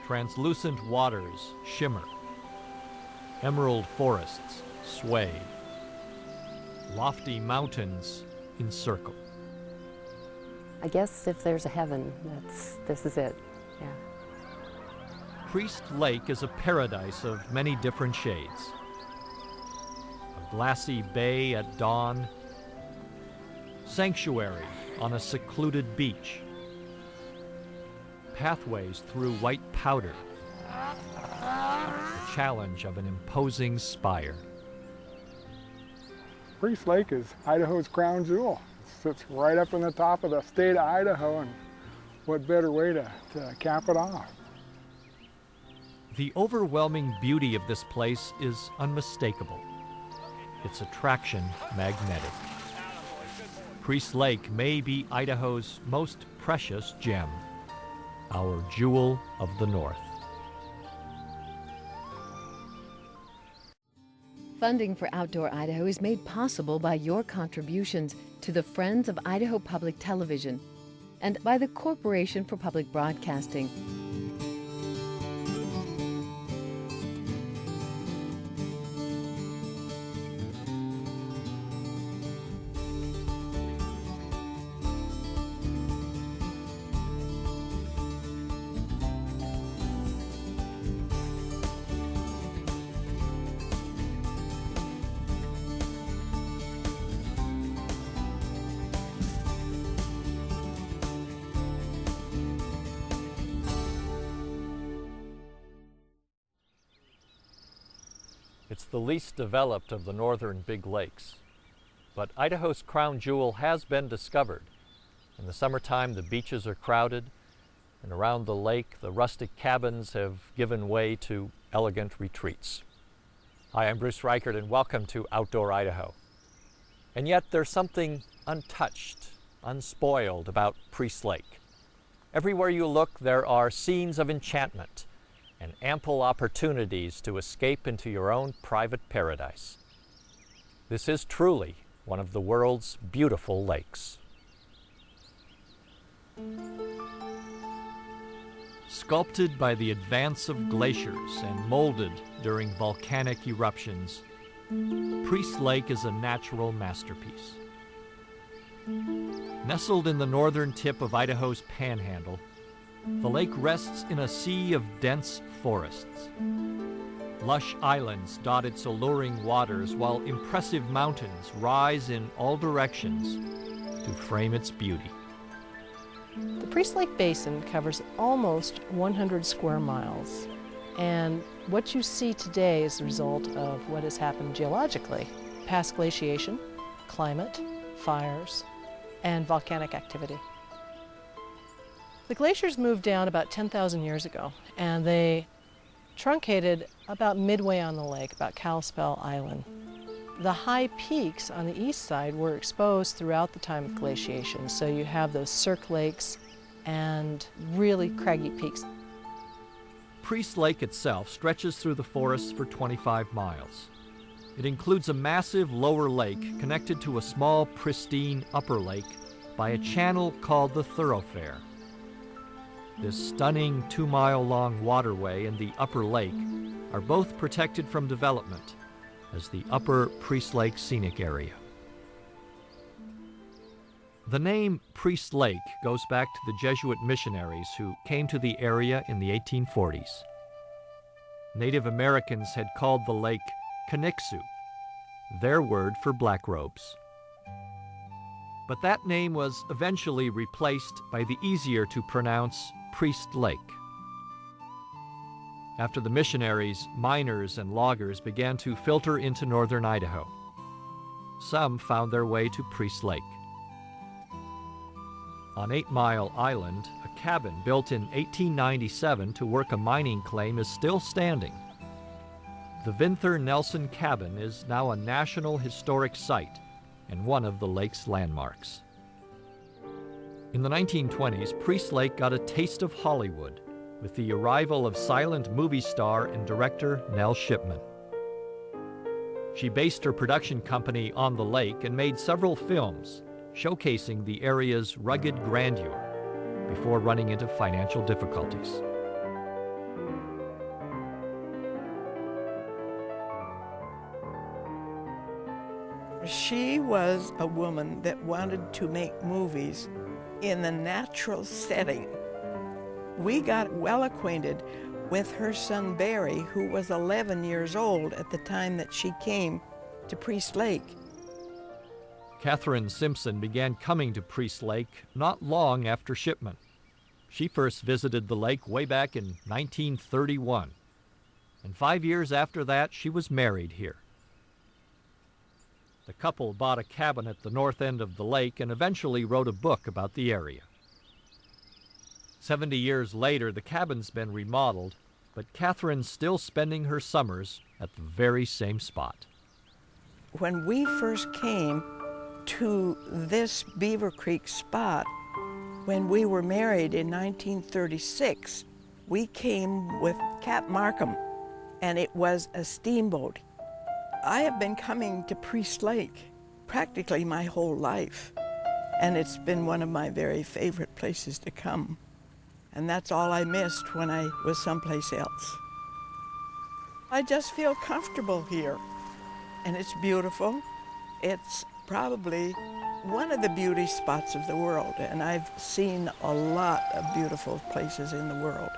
Translucent waters shimmer. Emerald forests sway. Lofty mountains encircle. I guess if there's a heaven, this is it, yeah. Priest Lake is a paradise of many different shades. A glassy bay at dawn, sanctuary on a secluded beach, pathways through white powder, the challenge of an imposing spire. Priest Lake is Idaho's crown jewel. It sits right up in the top of the state of Idaho, and what better way to cap it off? The overwhelming beauty of this place is unmistakable. Its attraction magnetic. Priest Lake may be Idaho's most precious gem, our jewel of the North. Funding for Outdoor Idaho is made possible by your contributions to the Friends of Idaho Public Television and by the Corporation for Public Broadcasting. It's the least developed of the northern Big Lakes, but Idaho's crown jewel has been discovered. In the summertime, the beaches are crowded, and around the lake, the rustic cabins have given way to elegant retreats. Hi, I'm Bruce Reichert, and welcome to Outdoor Idaho. And yet there's something untouched, unspoiled about Priest Lake. Everywhere you look, there are scenes of enchantment and ample opportunities to escape into your own private paradise. This is truly one of the world's beautiful lakes. Sculpted by the advance of glaciers and molded during volcanic eruptions, Priest Lake is a natural masterpiece. Nestled in the northern tip of Idaho's panhandle, the lake rests in a sea of dense forests. Lush islands dot its alluring waters, while impressive mountains rise in all directions to frame its beauty. The Priest Lake Basin covers almost 100 square miles, and what you see today is the result of what has happened geologically: past glaciation, climate, fires, and volcanic activity. The glaciers moved down about 10,000 years ago, and they truncated about midway on the lake, about Kalispell Island. The high peaks on the east side were exposed throughout the time of glaciation, so you have those cirque lakes and really craggy peaks. Priest Lake itself stretches through the forests for 25 miles. It includes a massive lower lake connected to a small, pristine upper lake by a channel called the Thoroughfare. This stunning 2-mile-long waterway and the upper lake are both protected from development as the Upper Priest Lake Scenic Area. The name Priest Lake goes back to the Jesuit missionaries who came to the area in the 1840s. Native Americans had called the lake Caniksu, their word for black robes. But that name was eventually replaced by the easier to pronounce Priest Lake. After the missionaries, miners and loggers began to filter into northern Idaho. Some found their way to Priest Lake. On 8 Mile Island, a cabin built in 1897 to work a mining claim is still standing. The Vinther Nelson Cabin is now a National Historic Site and one of the lake's landmarks. In the 1920s, Priest Lake got a taste of Hollywood with the arrival of silent movie star and director Nell Shipman. She based her production company on the lake and made several films showcasing the area's rugged grandeur before running into financial difficulties. She was a woman that wanted to make movies in the natural setting. We got well acquainted with her son Barry, who was 11 years old at the time that she came to Priest Lake. Catherine Simpson began coming to Priest Lake not long after shipment. She first visited the lake way back in 1931, and 5 years after that she was married here. The couple bought a cabin at the north end of the lake and eventually wrote a book about the area. 70 years later, the cabin's been remodeled, but Catherine's still spending her summers at the very same spot. When we first came to this Beaver Creek spot, when we were married in 1936, we came with Cap Markham, and it was a steamboat. I have been coming to Priest Lake practically my whole life, and it's been one of my very favorite places to come. And that's all I missed when I was someplace else. I just feel comfortable here, and it's beautiful. It's probably one of the beauty spots of the world, and I've seen a lot of beautiful places in the world.